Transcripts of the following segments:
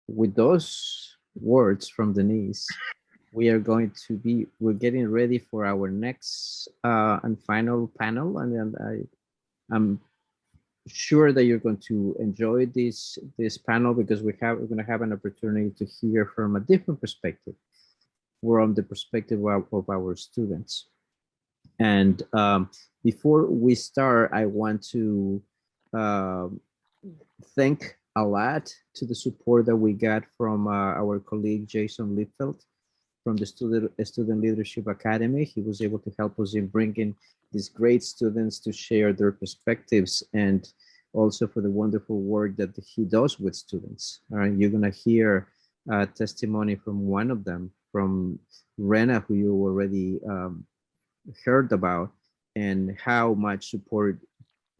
with those words from Denise, we're getting ready for our next and final panel, and then I'm sure that you're going to enjoy this panel because we're going to have an opportunity to hear from a different perspective, from the perspective of our students. And before we start, I want to um, thank a lot to the support that we got from our colleague Jason Liefeld from the Student Leadership Academy. He was able to help us in bringing these great students to share their perspectives, and also for the wonderful work that he does with students. All right, you're gonna hear testimony from one of them, from Rena, who you already heard about, and how much support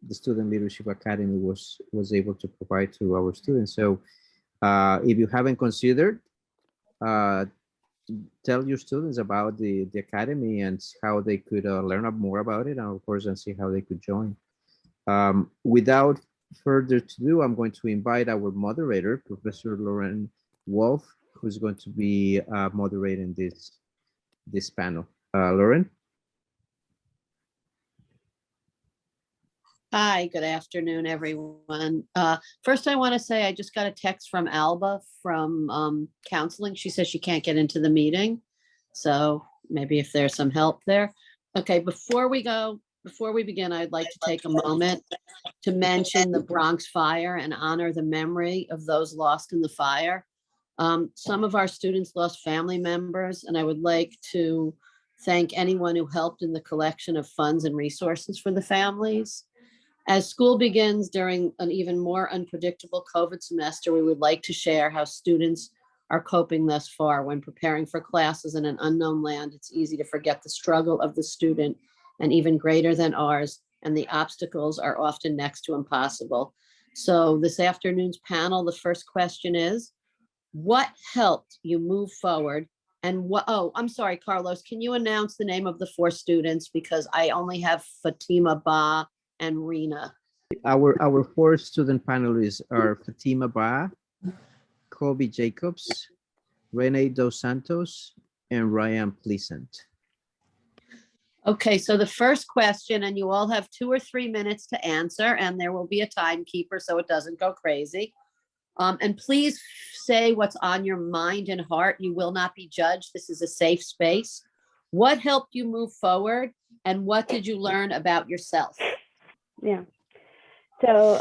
the Student Leadership Academy was able to provide to our students. So if you haven't considered, uh, tell your students about the academy and how they could learn more about it, and of course, and see how they could join. Without further ado, I'm going to invite our moderator, Professor Lauren Wolf, who's going to be moderating this panel. Lauren? Hi, good afternoon, everyone. First, I want to say I just got a text from Alba from counseling. She says she can't get into the meeting. So maybe if there's some help there. Okay, before we begin, I'd like to take a moment to mention the Bronx fire and honor the memory of those lost in the fire. Some of our students lost family members, and I would like to thank anyone who helped in the collection of funds and resources for the families. As school begins during an even more unpredictable COVID semester, we would like to share how students are coping thus far. When preparing for classes in an unknown land, it's easy to forget the struggle of the student, and even greater than ours, and the obstacles are often next to impossible. So this afternoon's panel, the first question is, what helped you move forward? And oh, I'm sorry, Carlos, can you announce the name of the 4 students? Because I only have Fatima Ba and Rena. Our 4 student panelists are Fatima Ba, Kobe Jacobs, Rene Dos Santos, and Ryan Pleasant. Okay, so the first question, and you all have 2 or 3 minutes to answer, and there will be a timekeeper so it doesn't go crazy. And please say what's on your mind and heart. You will not be judged. This is a safe space. What helped you move forward, and what did you learn about yourself? Yeah. So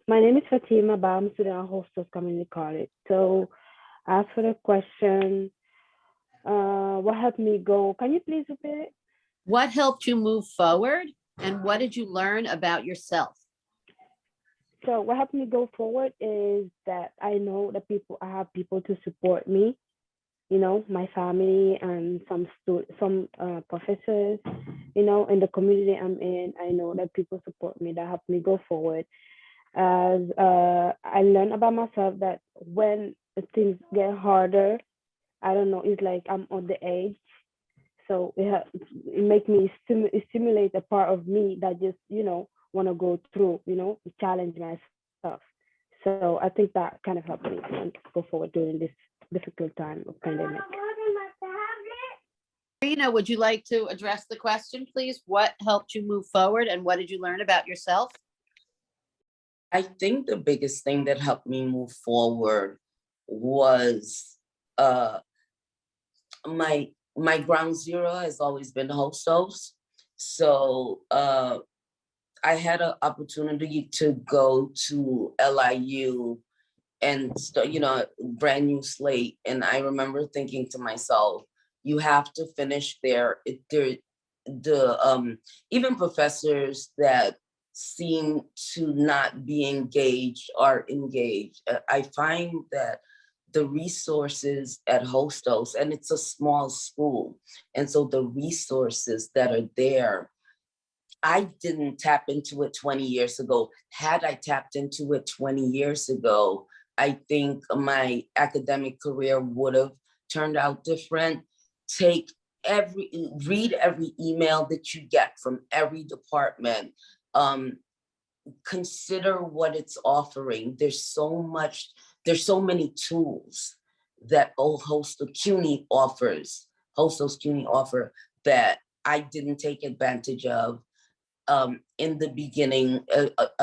my name is Fatima Ba. I'm a student at Hostos Community College. So as for the question, what helped me go? Can you please repeat it? What helped you move forward, and what did you learn about yourself? So what helped me go forward is that I know that I have people to support me, you know, my family and some professors, you know, in the community I'm in. I know that people support me, that help me go forward. As I learned about myself that when things get harder, I don't know, it's like I'm on the edge. So it make me stimulate a part of me that just, you know, want to go through, you know, challenge myself. So I think that kind of helped me go forward during this difficult time of pandemic. Rena, would you like to address the question, please? What helped you move forward, and what did you learn about yourself? I think the biggest thing that helped me move forward was my ground zero has always been Hostos. So I had an opportunity to go to LIU and start, you know, brand new slate. And I remember thinking to myself, you have to finish there. Even professors that seem to not be engaged are engaged. I find that the resources at Hostos, and it's a small school, and so the resources that are there, I didn't tap into it 20 years ago. Had I tapped into it 20 years ago, I think my academic career would have turned out different. Read every email that you get from every department. Consider what it's offering. There's so much there's so many tools that Hostos CUNY offers, Hostos CUNY offer that I didn't take advantage of in the beginning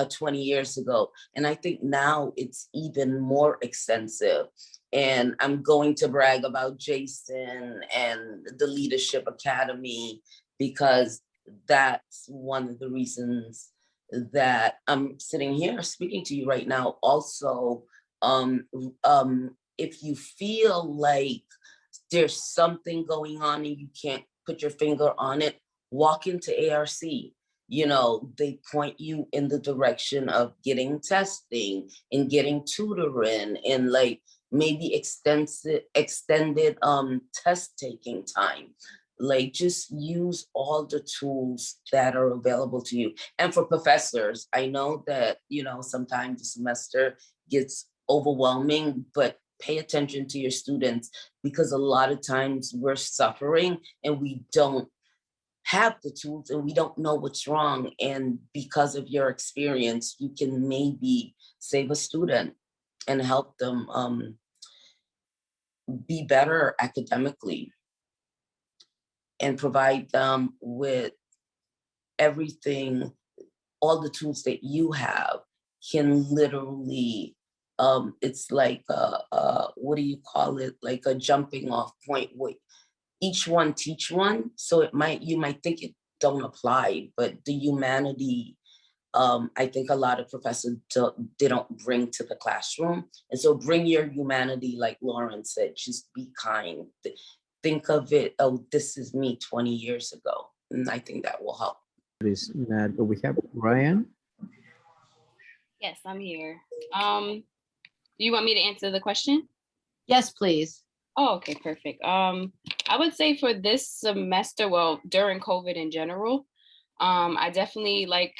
20 years ago. And I think now it's even more extensive. And I'm going to brag about Jason and the Leadership Academy, because that's one of the reasons that I'm sitting here speaking to you right now. Also, if you feel like there's something going on and you can't put your finger on it, walk into ARC. You know, they point you in the direction of getting testing and getting tutoring and like maybe extended test taking time. Like just use all the tools that are available to you. And for professors, I know that, you know, sometimes the semester gets overwhelming, but pay attention to your students, because a lot of times we're suffering and we don't have the tools and we don't know what's wrong. And because of your experience, you can maybe save a student and help them be better academically, and provide them with everything, all the tools that you have can literally, it's like, what do you call it? Like a jumping off point where each one teach one. So you might think it don't apply, but the humanity, I think a lot of professors they don't bring to the classroom. And so bring your humanity, like Lauren said, just be kind. Think of it, oh, this is me 20 years ago. And I think that will help. Is not, but we have Ryan. Yes, I'm here. Do you want me to answer the question? Yes, please. Oh, okay, perfect. I would say for this semester, well, during COVID in general, I definitely, like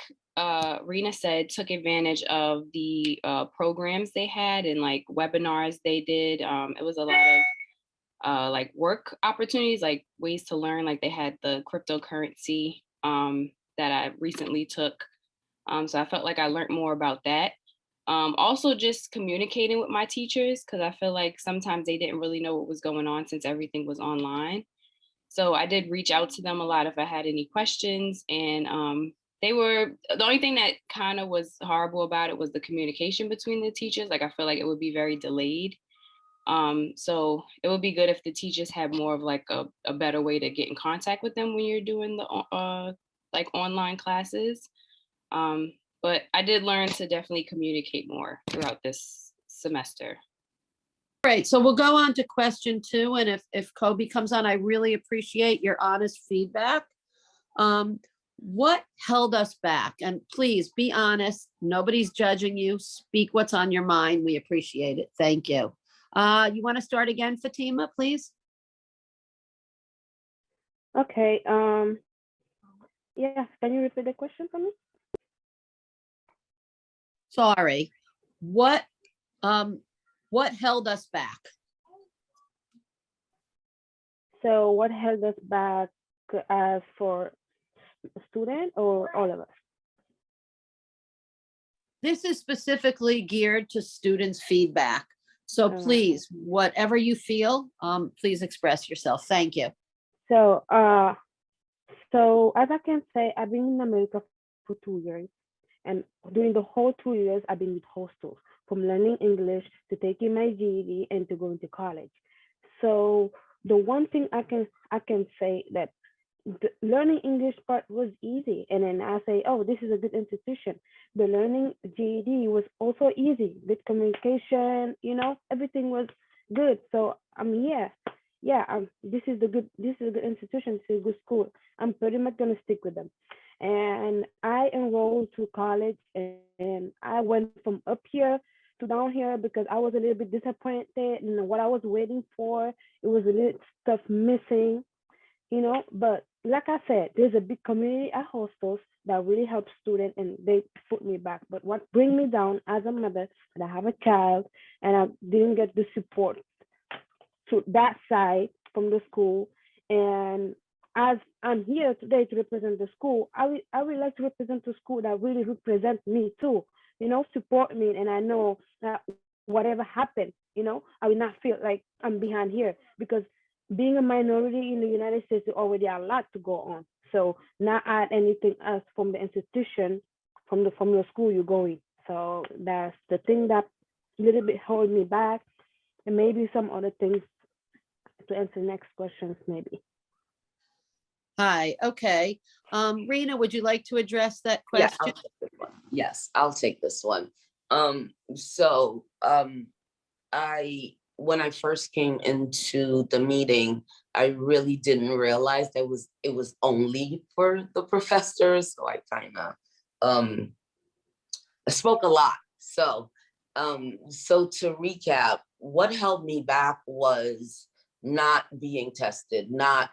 Rena said, took advantage of the programs they had and like webinars they did. It was a lot of like work opportunities, like ways to learn. Like they had the cryptocurrency that I recently took. So I felt like I learned more about that. Also just communicating with my teachers, because I feel like sometimes they didn't really know what was going on since everything was online. So I did reach out to them a lot if I had any questions, and the only thing that kind of was horrible about it was the communication between the teachers. Like I feel like it would be very delayed. So it would be good if the teachers had more of like a better way to get in contact with them when you're doing the like online classes. But I did learn to definitely communicate more throughout this semester. Great. So we'll go on to question 2. And if Kobe comes on, I really appreciate your honest feedback. What held us back? And please be honest. Nobody's judging you. Speak what's on your mind. We appreciate it. Thank you. You want to start again, Fatima, please? Okay. Yeah. Can you repeat the question for me? Sorry. What held us back? So what held us back for a student or all of us? This is specifically geared to students' feedback. So please, whatever you feel, please express yourself. Thank you. So, so as I can say, I've been in America for 2 years. And during the whole 2 years, I've been with Hostels, from learning English to taking my GED and to going to college. So the one thing I can say that the learning English part was easy. And then I say, oh, this is a good institution. The learning GED was also easy. Good communication, you know, everything was good. So this is a good institution. This is a good school. I'm pretty much gonna stick with them. And I enrolled to college, and I went from up here to down here because I was a little bit disappointed in what I was waiting for. It was a little stuff missing, you know. But like I said, there's a big community at Hostels that really helps students, and they put me back. But what brings me down as a mother, that I have a child and I didn't get the support to that side from the school. And as I'm here today to represent the school, I would like to represent the school that really represents me too, you know, support me. And I know that whatever happened, I will not feel like I'm behind here, because being a minority in the United States is already a lot to go on. So not add anything else from the institution, from your school you're going. So that's the thing that a little bit hold me back, and maybe some other things to answer next questions maybe. Hi, okay. Rena, would you like to address that Yeah, question? I'll take this one. Yes, I'll take this one. When I first came into the meeting, I really didn't realize that it was only for the professors. So I kind of I spoke a lot. So to recap, what held me back was not being tested, not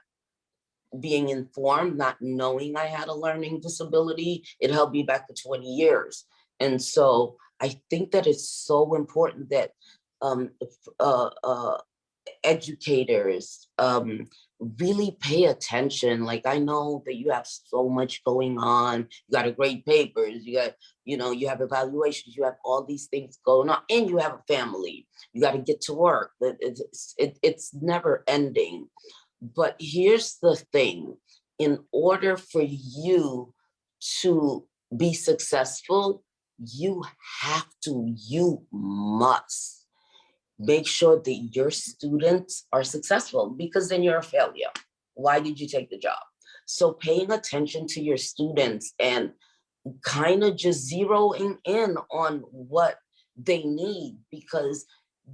being informed, not knowing I had a learning disability. It held me back for 20 years. And so I think that it's so important that educators really pay attention. Like, I know that you have so much going on. You got to grade papers, you have evaluations, you have all these things going on, and you have a family. You got to get to work. It's never ending. But here's the thing, in order for you to be successful, you must make sure that your students are successful, because then you're a failure. Why did you take the job? So paying attention to your students and kind of just zeroing in on what they need, because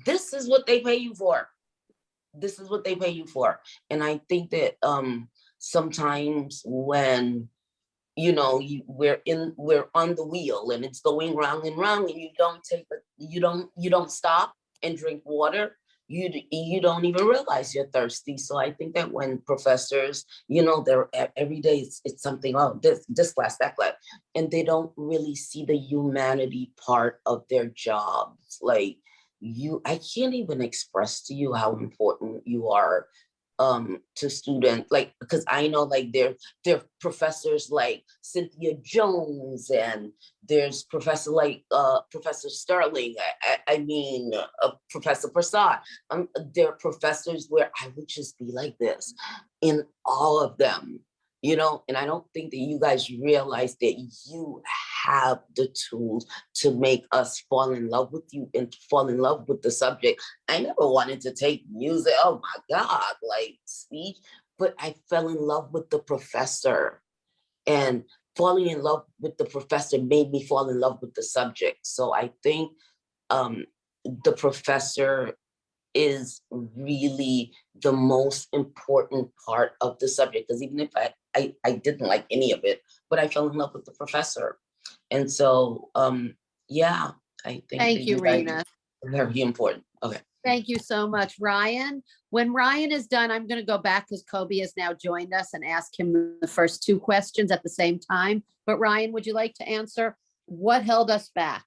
this is what they pay you for. This is what they pay you for. And I think that sometimes when we're on the wheel and it's going round and round, and you don't stop and drink water, you don't even realize you're thirsty. So I think that when professors, they're every day it's something, oh, this class, that class, and they don't really see the humanity part of their jobs. Like, I can't even express to you how important you are to students, like, because I know, like, there are professors like Cynthia Jones, and there's Professor Sterling, I mean Professor Prasad. There are professors where I would just be like this in all of them, and I don't think that you guys realize that you have the tools to make us fall in love with you and fall in love with the subject. I never wanted to take music, oh my God, like speech, but I fell in love with the professor, and falling in love with the professor made me fall in love with the subject. So I think the professor is really the most important part of the subject, because even if I didn't like any of it, but I fell in love with the professor. And so, yeah, I think Thank that you, guys Rena. are very important. Okay. Thank you so much, Ryan. When Ryan is done, I'm going to go back because Kobe has now joined us, and ask him the first two questions at the same time. But Ryan, would you like to answer what held us back?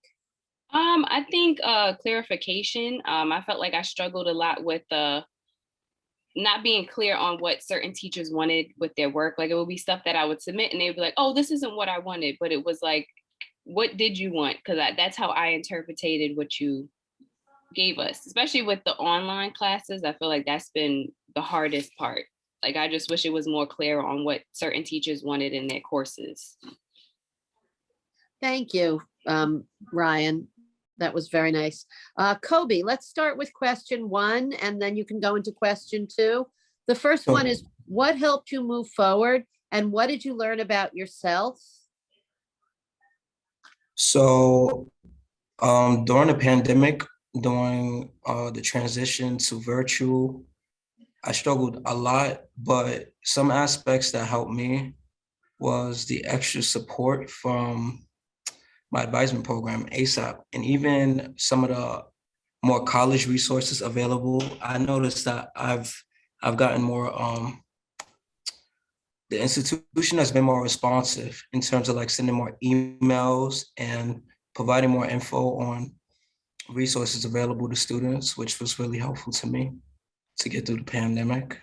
I think clarification. I felt like I struggled a lot with not being clear on what certain teachers wanted with their work. Like, it would be stuff that I would submit and they would be like, oh, this isn't what I wanted. But it was like, what did you want? Because that's how I interpreted what you gave us, especially with the online classes. I feel like that's been the hardest part. Like, I just wish it was more clear on what certain teachers wanted in their courses. Thank you, Ryan. That was very nice. Kobe, let's start with question one, and then you can go into question two. The first one is, what helped you move forward, and what did you learn about yourself? So during the pandemic, during the transition to virtual, I struggled a lot, but some aspects that helped me was the extra support from my advisement program, ASAP, and even some of the more college resources available. I noticed that I've gotten more, the institution has been more responsive in terms of like sending more emails and providing more info on resources available to students, which was really helpful to me to get through the pandemic.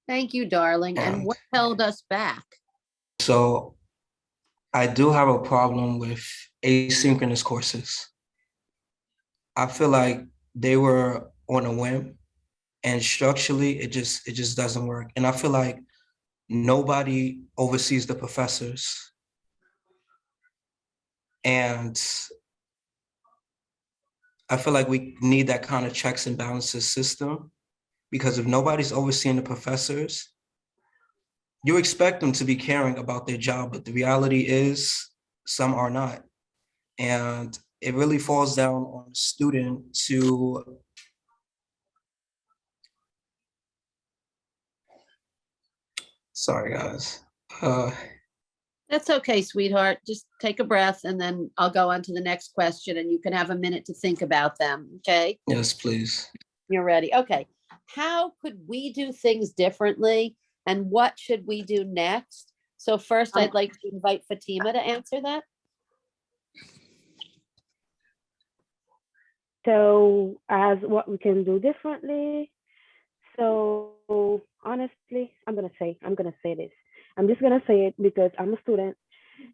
Thank you, darling. And what held us back? So I do have a problem with asynchronous courses. I feel like they were on a whim, and structurally it just doesn't work. And I feel like nobody oversees the professors. And I feel like we need that kind of checks and balances system, because if nobody's overseeing the professors, you expect them to be caring about their job, but the reality is some are not. And it really falls down on the student to, sorry guys. That's okay, sweetheart. Just take a breath and then I'll go on to the next question and you can have a minute to think about them, okay? Yes, please. You're ready. Okay. How could we do things differently and what should we do next? So first, I'd like to invite Fatima to answer that. So as what we can do differently. So honestly, I'm gonna say this. I'm just gonna say it because I'm a student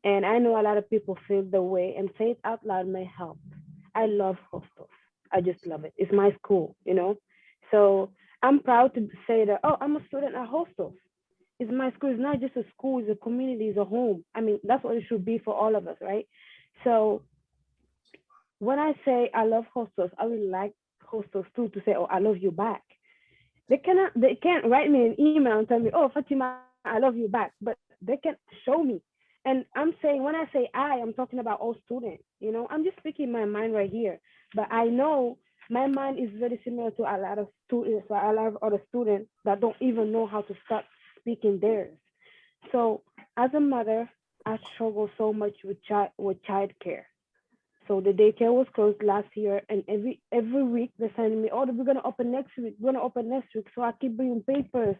and I know a lot of people feel the way, and say it out loud may help. I love hostels. I just love it. It's my school, you know? So I'm proud to say that, oh, I'm a student at hostels. It's my school. It's not just a school, it's a community, it's a home. I mean, that's what it should be for all of us, right? So when I say I love hostels, I would like hostels too to say, oh, I love you back. They can't write me an email and tell me, oh, Fatima, I love you back, but they can show me. And I'm saying, when I say I'm talking about all students, you know, I'm just speaking my mind right here. But I know my mind is very similar to a lot of students, or a lot of other students that don't even know how to start speaking theirs. So as a mother, I struggle so much with child care. So the daycare was closed last year, and every week they're sending me, oh, we're gonna open next week. We're gonna open next week. So I keep bringing papers,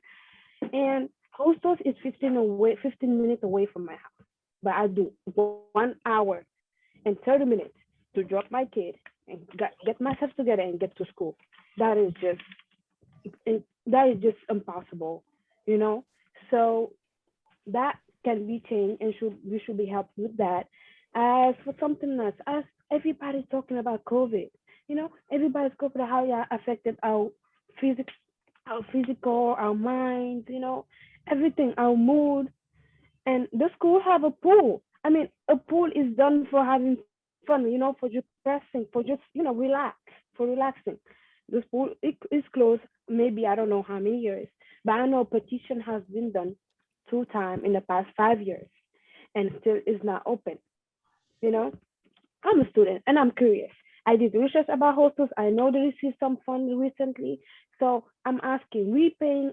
and Hostos is 15 minutes away from my house. But I do 1 hour and 30 minutes to drop my kid and get myself together and get to school. That is just impossible, you know. So that can be changed, and we should be helped with that. As for something else, as everybody's talking about COVID, you know, everybody's talking about how it affected physics, our physical, our minds, you know, everything, our mood. And the school have a pool. I mean, a pool is done for having fun, you know, for just pressing, for just, you know, for relaxing. The pool is closed, maybe I don't know how many years, but I know a petition has been done 2 times in the past 5 years and still is not open. You know, I'm a student and I'm curious. I did research about hostels. I know they received some funds recently. So I'm asking, we paying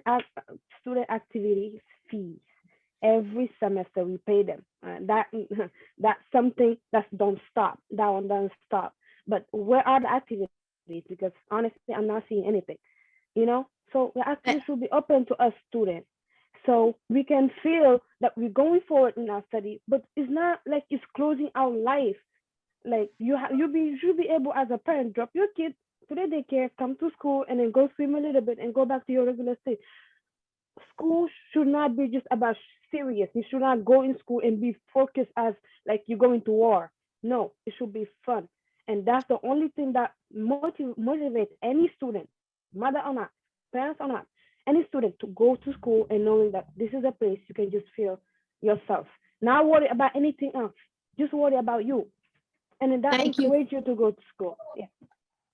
student activities fees every semester. We pay them. That's something that don't stop. That one doesn't stop. But where are the activities? Because honestly, I'm not seeing anything. You know, so the activities should be open to us students, so we can feel that we're going forward in our study. But it's not like it's closing our life. Like you should be able, as a parent, drop your kid to the daycare, come to school, and then go swim a little bit and go back to your regular state. School should not be just about serious. You should not go in school and be focused as like you're going to war. No, it should be fun. And that's the only thing that motivates any student, mother or not, parents or not, any student to go to school and knowing that this is a place you can just feel yourself. Not worry about anything else. Just worry about you. And then that Thank you. encourages you to go to school. Yeah.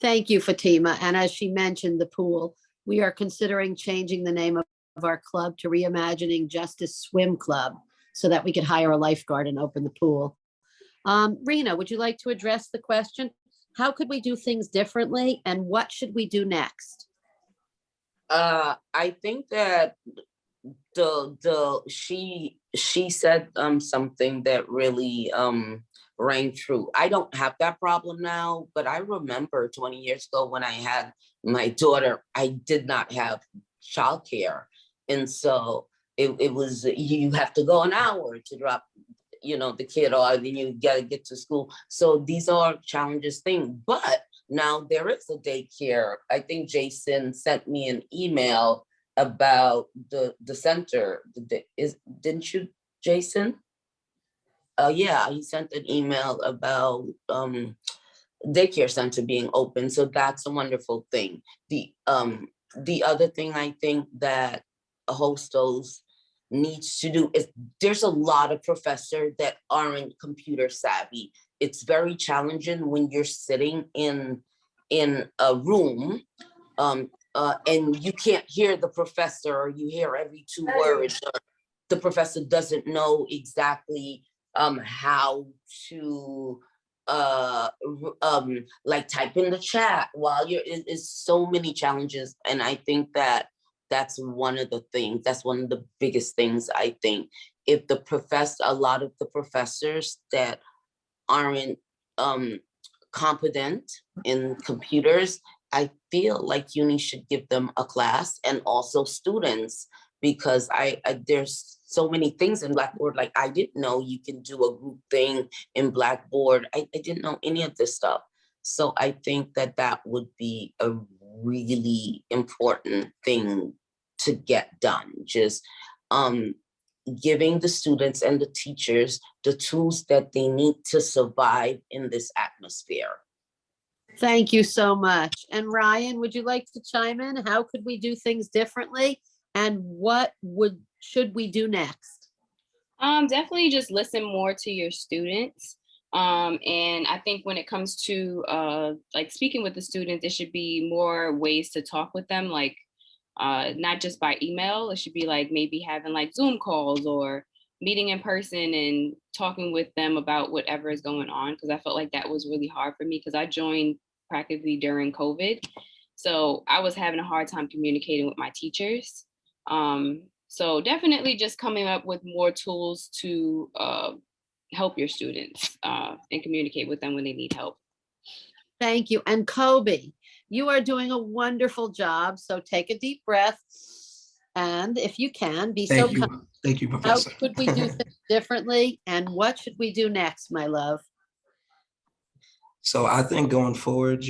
Thank you, Fatima. And as she mentioned, the pool, we are considering changing the name of our club to Reimagining Justice Swim Club so that we could hire a lifeguard and open the pool. Rena, would you like to address the question? How could we do things differently and what should we do next? I think that she said something that really rang true. I don't have that problem now, but I remember 20 years ago when I had my daughter, I did not have childcare. And so it was, you have to go an hour to drop, you know, the kid, or then you gotta get to school. So these are challenges things, but now there is a daycare. I think Jason sent me an email about the center. Didn't you, Jason? Yeah, he sent an email about daycare center being open. So that's a wonderful thing. The other thing I think that Hostos needs to do is, there's a lot of professors that aren't computer savvy. It's very challenging when you're sitting in a room and you can't hear the professor, or you hear every 2 words, or the professor doesn't know exactly how to like type in the chat while you're, is so many challenges. And I think that that's one of the things, that's one of the biggest things. I think if a lot of the professors that aren't competent in computers, I feel like uni should give them a class, and also students, because I there's so many things in Blackboard. Like, I didn't know you can do a group thing in Blackboard. I didn't know any of this stuff. So I think that that would be a really important thing to get done. Just giving the students and the teachers the tools that they need to survive in this atmosphere. Thank you so much. And Ryan, would you like to chime in? How could we do things differently? And what should we do next? Definitely just listen more to your students. And I think when it comes to like speaking with the students, there should be more ways to talk with them, like not just by email. It should be like maybe having like Zoom calls or meeting in person and talking with them about whatever is going on. Because I felt like that was really hard for me, because I joined practically during COVID. So I was having a hard time communicating with my teachers. So definitely just coming up with more tools to help your students and communicate with them when they need help. Thank you. And Kobe, you are doing a wonderful job. So take a deep breath. And if you can, be so kind. Thank you, How Professor. could we do things differently? And what should we do next, my love? So I think going forward,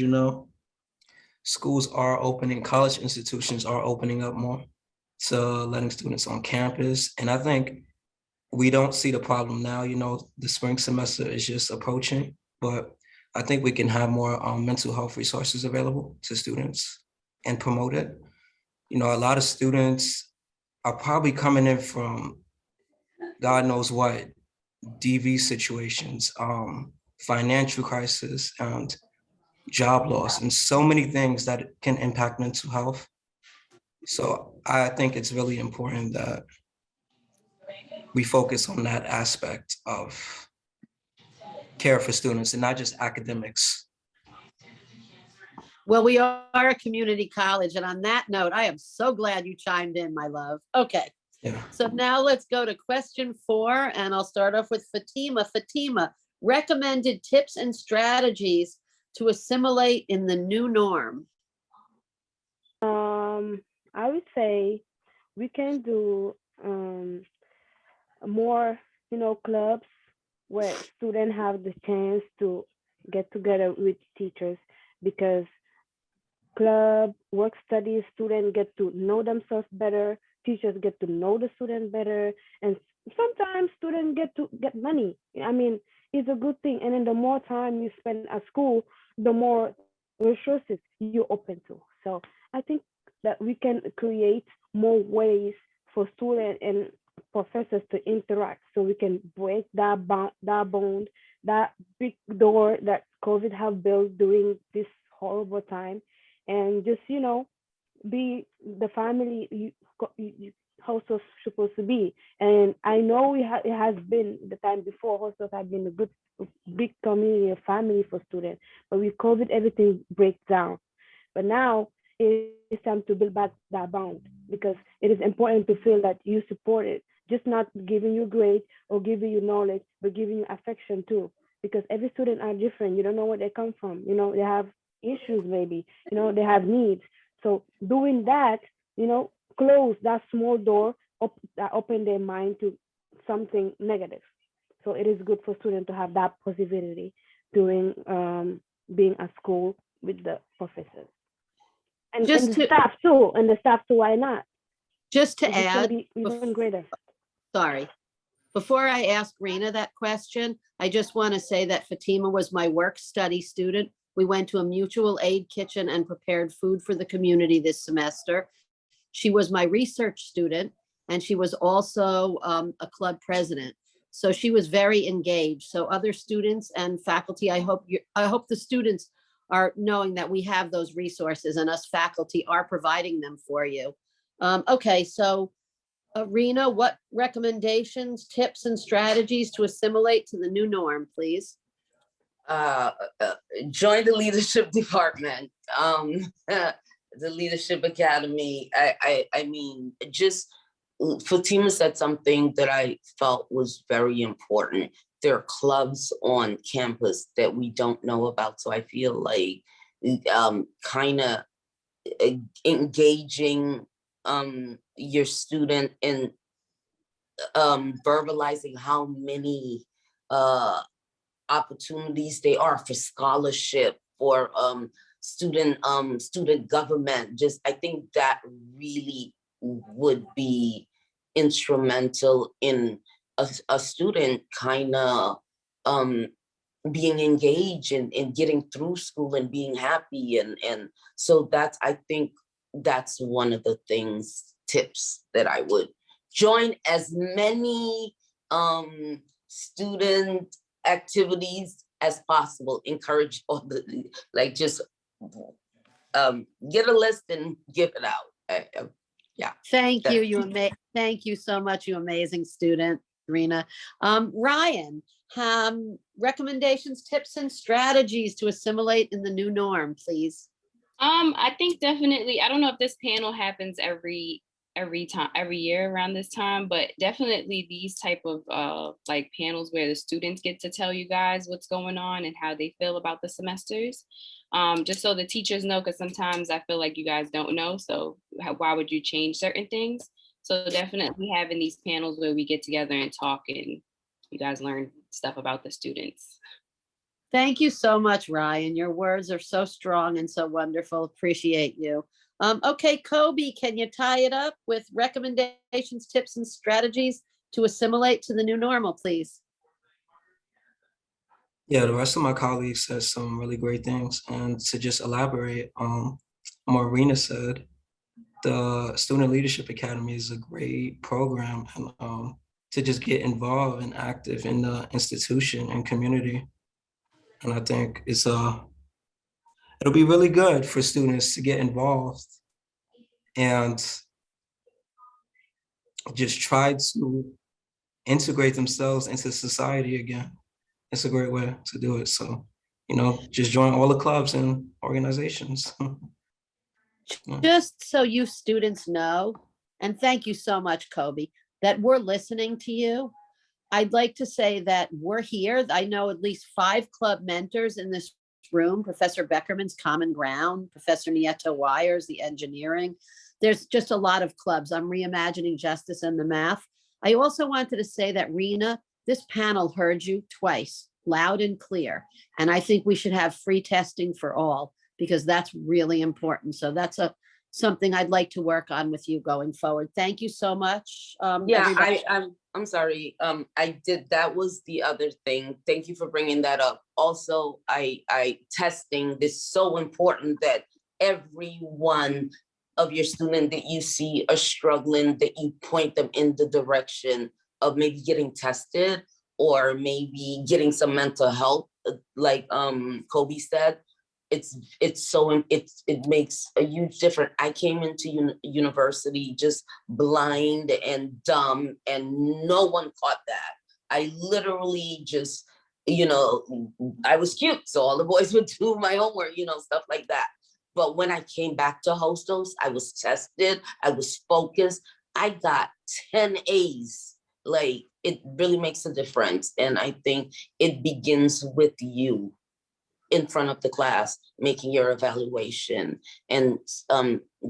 schools are opening, college institutions are opening up more to letting students on campus. And I think we don't see the problem now, the spring semester is just approaching, but I think we can have more mental health resources available to students and promote it. A lot of students are probably coming in from God knows what, DV situations, financial crisis, and job loss, and so many things that can impact mental health. So I think it's really important that we focus on that aspect of care for students and not just academics. Well, we are a community college. And on that note, I am so glad you chimed in, my love. Okay. Yeah. So now let's go to question 4, and I'll start off with Fatima. Fatima, recommended tips and strategies to assimilate in the new norm. I would say we can do more, clubs where students have the chance to get together with teachers, because club, work studies, students get to know themselves better, teachers get to know the student better, and sometimes students get money. I mean, it's a good thing. And then the more time you spend at school, the more resources you open to. So I think that we can create more ways for students and professors to interact, so we can break that bond, that big door that COVID have built during this horrible time, and just be the family you hostels supposed to be. And I know it has been the time before, hostels have been a good big community of family for students, but with COVID everything breaks down. But now it's time to build back that bond, because it is important to feel that you support it, just not giving you grades or giving you knowledge, but giving you affection too, because every student are different. You don't know where they come from. They have issues, maybe, they have needs. So doing that, close that small door that open their mind to something negative. So it is good for students to have that positivity during being at school with the professors. And the staff too, why not? Just to It's gonna add, be even greater. sorry, before I ask Rena that question, I just want to say that Fatima was my work study student We went to a mutual aid kitchen and prepared food for the community this semester. She was my research student, and she was also a club president. So she was very engaged. So other students and faculty, I hope the students are knowing that we have those resources and us faculty are providing them for you. Okay, so Rena, what recommendations, tips, and strategies to assimilate to the new norm, please? Join the leadership department, the Leadership Academy. I mean, just Fatima said something that I felt was very important. There are clubs on campus that we don't know about. So I feel like kind of engaging your student in verbalizing how many opportunities they are for scholarship, for student government. Just I think that really would be instrumental in a student kind of being engaged in getting through school and being happy. And so I think that's one of the tips that I would join as many student activities as possible. Encourage all the, like, just get a list and give it out. Yeah. Thank you. Thank you so much, you amazing student, Rena. Ryan, recommendations, tips, and strategies to assimilate in the new norm, please. I think definitely, I don't know if this panel happens every year around this time, but definitely these type of like panels where the students get to tell you guys what's going on and how they feel about the semesters. Just so the teachers know, because sometimes I feel like you guys don't know, so why would you change certain things? So definitely having these panels where we get together and talk and you guys learn stuff about the students. Thank you so much, Ryan. Your words are so strong and so wonderful. Appreciate you. Okay, Kobe, can you tie it up with recommendations, tips, and strategies to assimilate to the new normal, please? Yeah, the rest of my colleagues said some really great things. And to just elaborate on what Marina said, the Student Leadership Academy is a great program, and to just get involved and active in the institution and community. And I think it'll be really good for students to get involved and just try to integrate themselves into society again. It's a great way to do it. So, just join all the clubs and organizations. Just so you students know, and thank you so much, Kobe, that we're listening to you. I'd like to say that we're here. I know at least 5 club mentors in this room, Professor Beckerman's Common Ground, Professor Nieto Wires, the engineering. There's just a lot of clubs. I'm reimagining justice and the math. I also wanted to say that, Rena, this panel heard you twice, loud and clear. And I think we should have free testing for all, because that's really important. So that's something I'd like to work on with you going forward. Thank you so much. I'm sorry. That was the other thing. Thank you for bringing that up. Also, testing is so important that every one of your student that you see are struggling, that you point them in the direction of maybe getting tested or maybe getting some mental health, like Kobe said. It makes a huge difference. I came into university just blind and dumb, and no one caught that. I literally just, I was cute, so all the boys would do my homework, stuff like that. But when I came back to Hostos, I was tested, I was focused, I got 10 A's. Like, it really makes a difference. And I think it begins with you in front of the class, making your evaluation and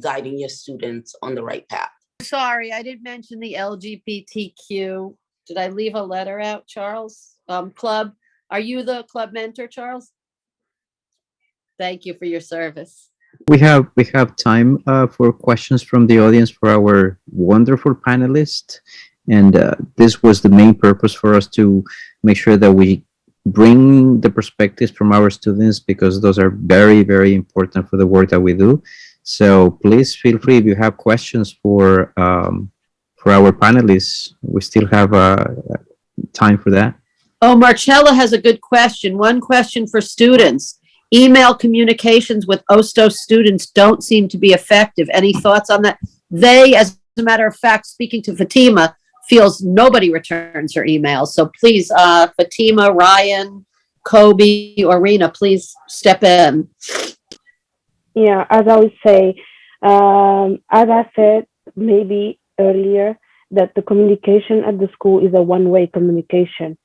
guiding your students on the right path. Sorry, I didn't mention the LGBTQ. Did I leave a letter out, Charles? Club, are you the club mentor, Charles? Thank you for your service. We have time for questions from the audience for our wonderful panelists. And this was the main purpose for us to make sure that we bring the perspectives from our students, because those are very, very important for the work that we do. So please feel free if you have questions for our panelists. We still have time for that. Oh, Marcella has a good question. One question for students. Email communications with OSTO students don't seem to be effective. Any thoughts on that? They, as a matter of fact, speaking to Fatima, feels nobody returns her emails. So please, Fatima, Ryan, Kobe, or Rena, please step in. Yeah, as I would say, as I said maybe earlier, that the communication at the school is a one-way communication.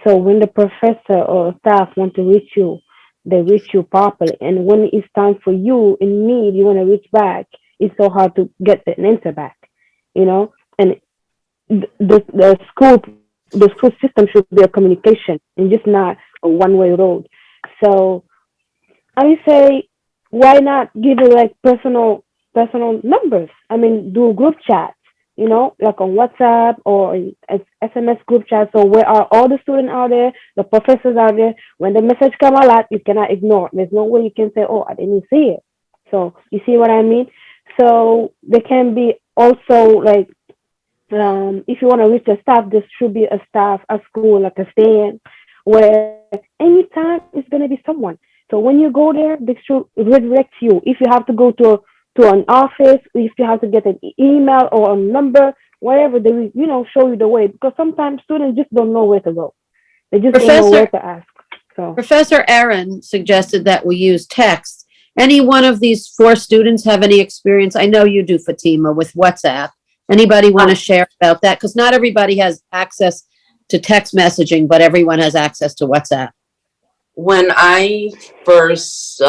So when the professor or staff want to reach you, they reach you properly. And when it's time for you in need, you want to reach back, it's so hard to get an answer back, you know? And the school system should be a communication and just not a one-way road. So I would say, why not give it like personal numbers? I mean, do group chats, like on WhatsApp or in SMS group chat. So where are all the students out there, the professors out there? When the message come a lot, you cannot ignore. There's no way you can say, "Oh, I didn't see it." So you see what I mean? So there can be also like, if you want to reach the staff, there should be a staff at school, like a stand, where anytime it's gonna be someone. So when you go there, they should redirect you. If you have to go to an office, if you have to get an email or a number, whatever, they will, show you the way. Because sometimes students just don't know where to go. They just don't know where to ask. So Professor Aaron suggested that we use text. Any one of these four students have any experience? I know you do, Fatima, with WhatsApp. Anybody want to share about that? Because not everybody has access to text messaging, but everyone has access to WhatsApp. When I first,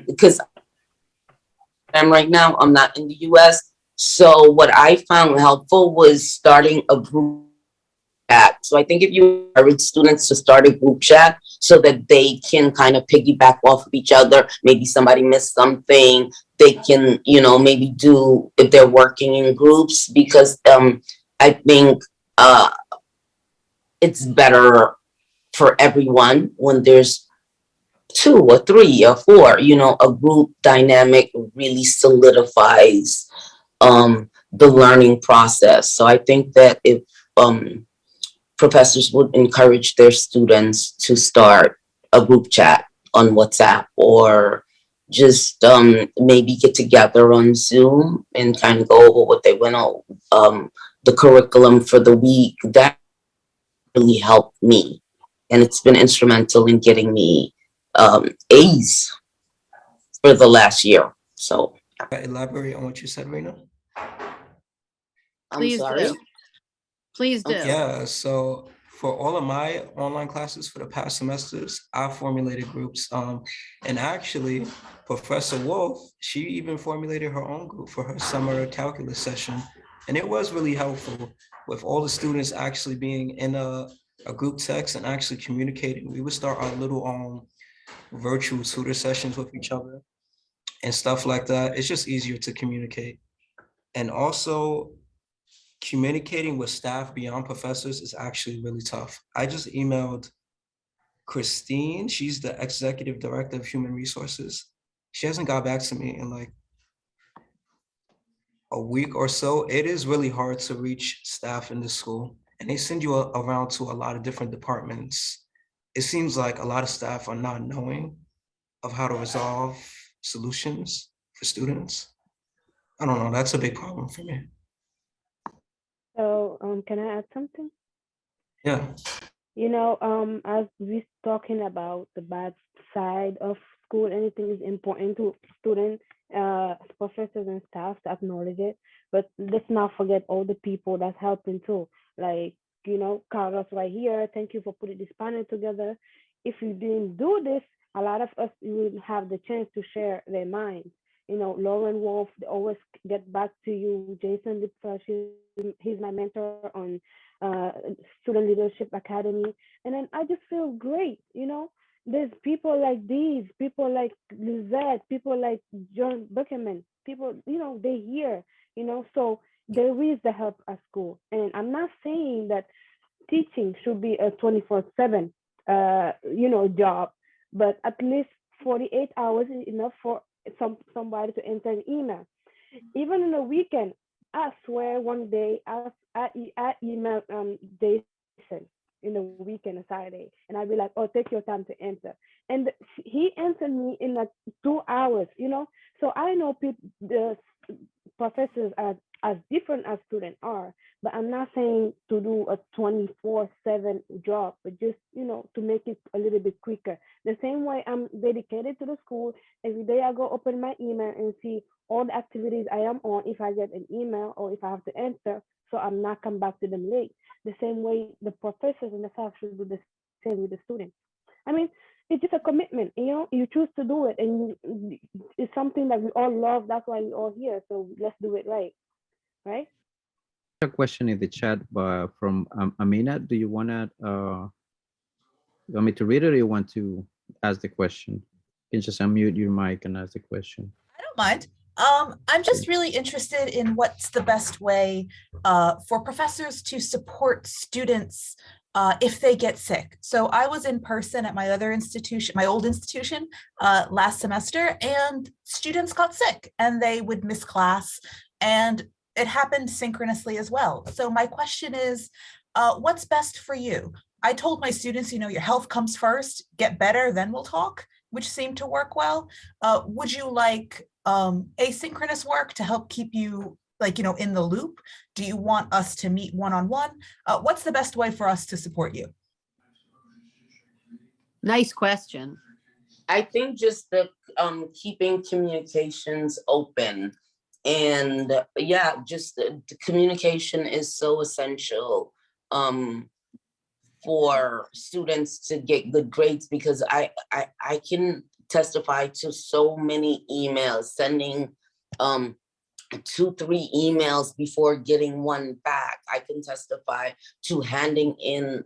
because I'm right now, I'm not in the US. So what I found helpful was starting a group chat. So I think if you encourage students to start a group chat so that they can kind of piggyback off of each other, maybe somebody missed something, they can, maybe do if they're working in groups, because I think it's better for everyone when there's two or three or four, a group dynamic really solidifies the learning process. So I think that if professors would encourage their students to start a group chat on WhatsApp, or just maybe get together on Zoom and kind of go over what they went on, the curriculum for the week, that really helped me. And it's been instrumental in getting me A's for the last year. So Elaborate on what you said, Rena. I'm sorry. Please do. Yeah, so for all of my online classes for the past semesters, I formulated groups. And actually, Professor Wolf, she even formulated her own group for her summer calculus session. And it was really helpful with all the students actually being in a group text and actually communicating. We would start our little virtual tutor sessions with each other and stuff like that. It's just easier to communicate. And also, communicating with staff beyond professors is actually really tough. I just emailed Christine. She's the executive director of human resources. She hasn't got back to me in like a week or so. It is really hard to reach staff in the school, and they send you around to a lot of different departments. It seems like a lot of staff are not knowing of how to resolve solutions for students. I don't know. That's a big problem for me. So, can I add something? Yeah. As we're talking about the bad side of school, anything is important to students, professors, and staff to acknowledge it. But let's not forget all the people that's helping too. Like, Carlos right here. Thank you for putting this panel together. If you didn't do this, a lot of us would have the chance to share their minds. Lauren Wolf, they always get back to you. Jason Lipsa, he's my mentor on uh, Student Leadership Academy. And then I just feel great. There's people like these, people like Lizette, people like John Buckerman, people, they here, so there is the help at school. And I'm not saying that teaching should be a 24/7. job, but at least 48 hours is enough for somebody to enter an email. Even in the weekend, I swear one day I emailed Jason in the weekend, a Saturday, and I'd be like, "Oh, take your time to answer," and he answered me in like 2 hours. So I know the professors are as different as students are, but I'm not saying to do a 24/7 job, but just to make it a little bit quicker. The same way I'm dedicated to the school. Every day I go open my email and see all the activities I am on, if I get an email or if I have to answer, so I'm not come back to them late. The same way the professors and the staff should do the same with the students. I mean, it's just a commitment, you choose to do it, and it's something that we all love. That's why we're all here. So let's do it right. A question in the chat from Amina. Do you want me to read it, or you want to ask the question? You can just unmute your mic and ask the question. I don't mind. I'm just really interested in what's the best way for professors to support students if they get sick. So I was in person at my other institution, my old institution, last semester, and students got sick and they would miss class, and it happened synchronously as well. So my question is, what's best for you? I told my students, your health comes first, get better, then we'll talk, which seemed to work well. Would you like asynchronous work to help keep you in the loop? Do you want us to meet one-on-one? What's the best way for us to support you? Nice question. I think just the keeping communications open, and just the communication is so essential for students to get good grades, because I can testify to so many emails, sending 2-3 emails before getting one back. I can testify to handing in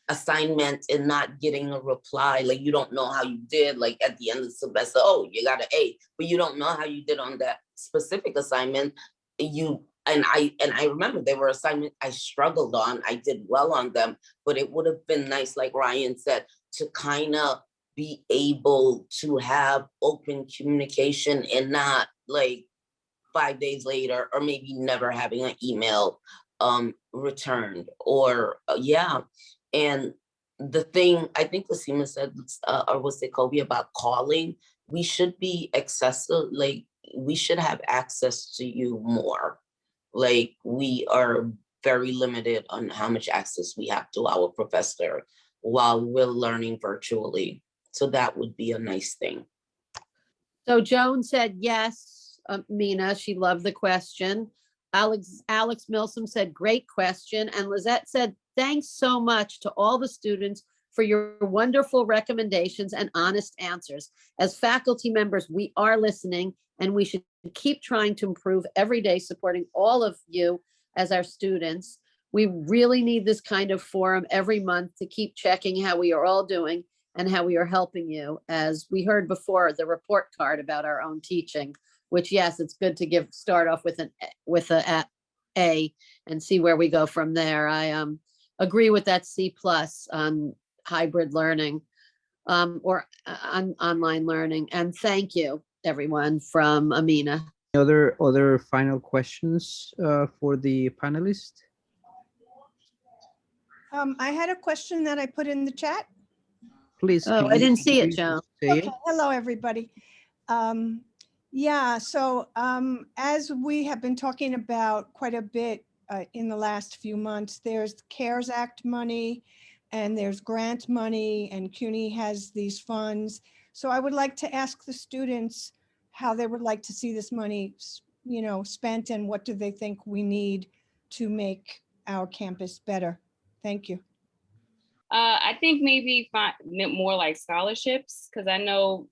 assignment and not getting a reply. Like, you don't know how you did, like at the end of the semester, oh, you got an A, but you don't know how you did on that specific assignment. I remember there were assignments I struggled on. I did well on them, but it would have been nice, like Ryan said, to kind of be able to have open communication and not like 5 days later, or maybe never having an email returned, or And the thing, I think Lasima said, or was it Kobe, about calling, we should be accessible, like we should have access to you more. Like, we are very limited on how much access we have to our professor while we're learning virtually. So that would be a nice thing. So Joan said yes, Mina, she loved the question. Alex Milsom said, great question. And Lizette said, thanks so much to all the students for your wonderful recommendations and honest answers. As faculty members, we are listening, and we should keep trying to improve every day, supporting all of you as our students. We really need this kind of forum every month to keep checking how we are all doing and how we are helping you. As we heard before, the report card about our own teaching, which, yes, it's good to start off with a A and see where we go from there. I agree with that C+ on hybrid learning or on online learning. And thank you, everyone, from Amina. Other final questions for the panelists? I had a question that I put in the chat. Please. Oh, I didn't see it, Joan. Okay, hello, everybody. As we have been talking about quite a bit in the last few months, there's CARES Act money and there's grant money, and CUNY has these funds. So I would like to ask the students how they would like to see this money, spent, and what do they think we need to make our campus better. Thank you. I think maybe more like scholarships, because I know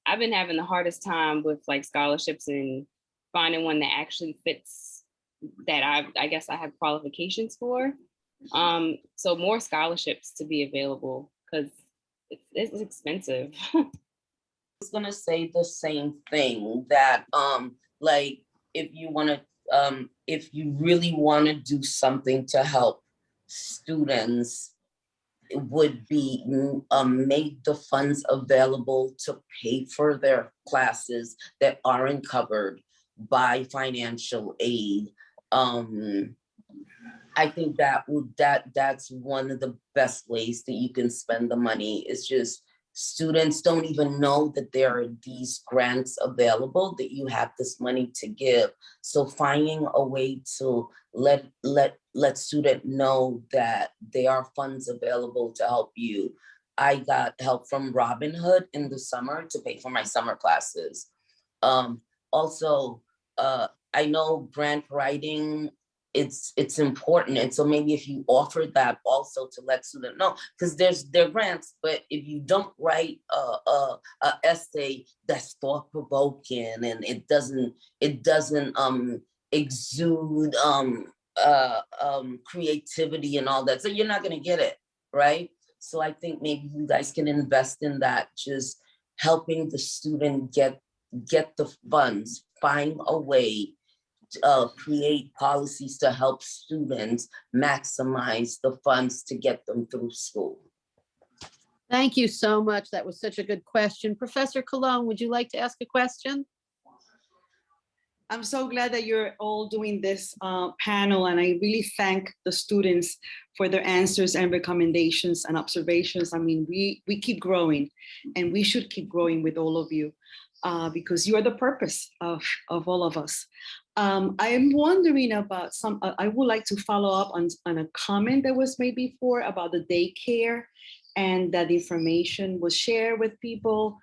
I've been having the hardest time with like scholarships and finding one that actually fits that I guess I have qualifications for. So more scholarships to be available, because it's expensive. I was gonna say the same thing, that like if you really want to do something to help students, would be make the funds available to pay for their classes that aren't covered by financial aid. I think that's one of the best ways that you can spend the money. Is just students don't even know that there are these grants available, that you have this money to give. So finding a way to let student know that there are funds available to help you. I got help from Robinhood in the summer to pay for my summer classes. Also, I know grant writing, it's important. And so maybe if you offer that also to let students know, because there are grants, but if you don't write a essay that's thought-provoking and it doesn't exude creativity and all that, so you're not gonna get it, right? So I think maybe you guys can invest in that, just helping the student get the funds, find a way create policies to help students maximize the funds to get them through school. Thank you so much. That was such a good question. Professor Cologne, would you like to ask a question? I'm so glad that you're all doing this panel, and I really thank the students for their answers and recommendations and observations. I mean, we keep growing, and we should keep growing with all of you because you are the purpose of all of us. I am wondering about I would like to follow up on a comment that was made before about the daycare and that information was shared with people.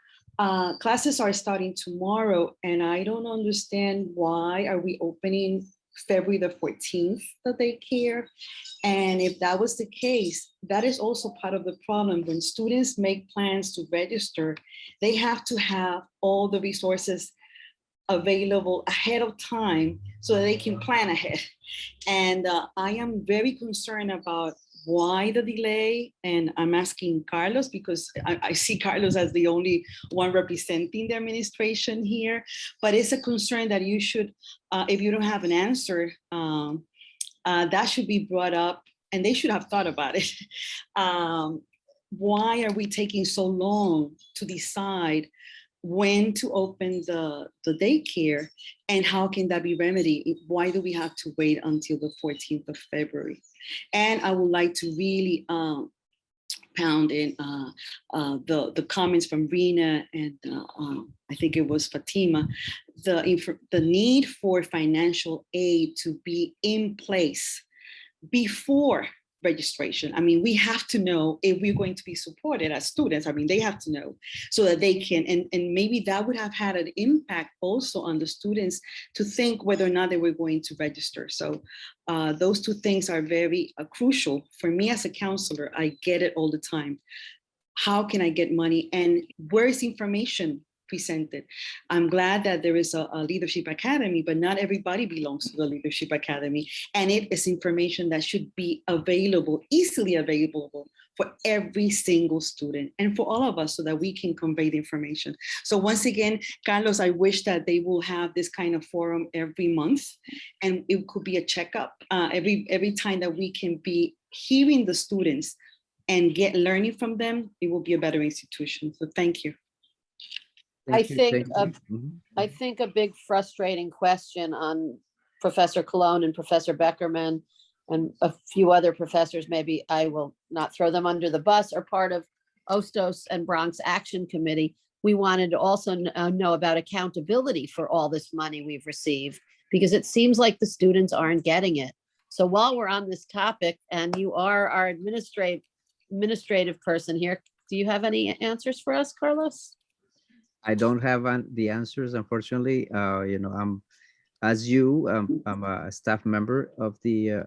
Classes are starting tomorrow, and I don't understand why are we opening February the 14th, the daycare. And if that was the case, that is also part of the problem. When students make plans to register, they have to have all the resources available ahead of time so that they can plan ahead. And I am very concerned about why the delay. And I'm asking Carlos, because I see Carlos as the only one representing the administration here, but it's a concern that you should, if you don't have an answer, that should be brought up and they should have thought about it. Why are we taking so long to decide when to open the daycare, and how can that be remedied? Why do we have to wait until the 14th of February? And I would like to really pound in the comments from Rena and I think it was Fatima, the need for financial aid to be in place before registration. I mean, we have to know if we're going to be supported as students. I mean, they have to know so that they can, and maybe that would have had an impact also on the students to think whether or not they were going to register. So those two things are very crucial. For me as a counselor, I get it all the time. How can I get money, and where is information presented? I'm glad that there is a Leadership Academy, but not everybody belongs to the Leadership Academy. And it is information that should be available, easily available for every single student and for all of us so that we can convey the information. So once again, Carlos, I wish that they will have this kind of forum every month, and it could be a checkup every time that we can be hearing the students and get learning from them. It will be a better institution. So thank you. I think a big frustrating question on Professor Cologne and Professor Beckerman and a few other professors, maybe I will not throw them under the bus, are part of OSTOS and Bronx Action Committee. We wanted to also know about accountability for all this money we've received, because it seems like the students aren't getting it. So while we're on this topic, and you are our administrative person here, do you have any answers for us, Carlos? I don't have the answers, unfortunately. You know, I'm a staff member of the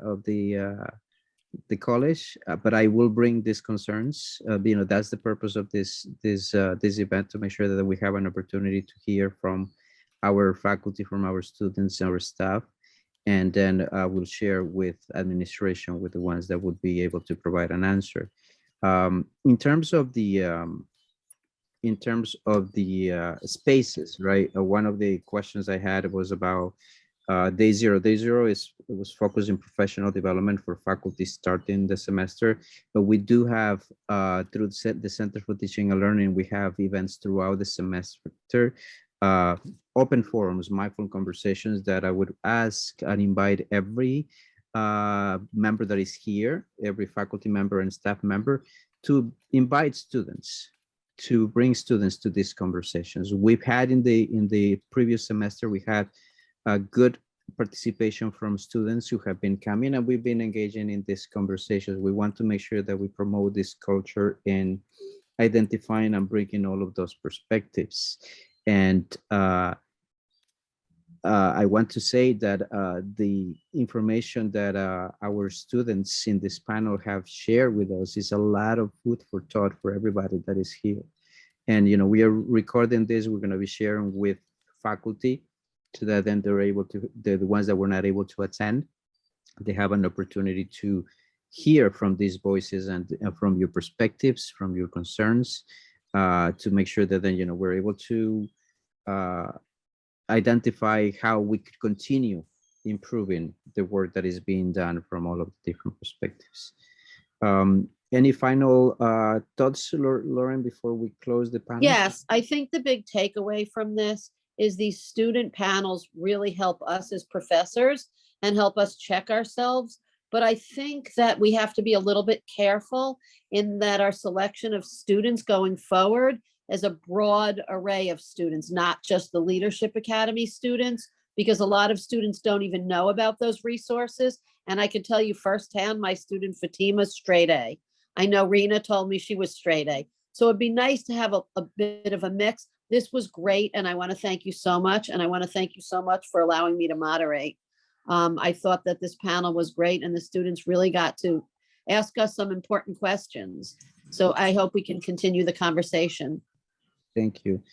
college, but I will bring these concerns. You know, that's the purpose of this event, to make sure that we have an opportunity to hear from our faculty, from our students, our staff, and then we'll share with administration, with the ones that would be able to provide an answer. In terms of the spaces, right? One of the questions I had was about Day zero. Day zero was focused in professional development for faculty starting the semester, but we do have through the Center for Teaching and Learning, we have events throughout the semester, open forums, mindful conversations that I would ask and invite every member that is here, every faculty member and staff member, to invite students, to bring students to these conversations. We've had in the previous semester, we had a good participation from students who have been coming, and we've been engaging in these conversations. We want to make sure that we promote this culture in identifying and bringing all of those perspectives. And I want to say that the information that our students in this panel have shared with us is a lot of food for thought for everybody that is here. And, you know, we are recording this, we're going to be sharing with faculty, so that then they're able to, the ones that were not able to attend, they have an opportunity to hear from these voices and from your perspectives, from your concerns, to make sure that then, you know, we're able to identify how we could continue improving the work that is being done from all of the different perspectives. Any final thoughts, Lauren, before we close the panel? Yes, I think the big takeaway from this is these student panels really help us as professors and help us check ourselves. But I think that we have to be a little bit careful in that our selection of students going forward is a broad array of students, not just the Leadership Academy students, because a lot of students don't even know about those resources. And I can tell you firsthand, my student Fatima, straight A. I know Rena told me she was straight A. So it'd be nice to have a bit of a mix. This was great, and I want to thank you so much. And I want to thank you so much for allowing me to moderate. I thought that this panel was great, and the students really got to ask us some important questions. So I hope we can continue the conversation. Thank you.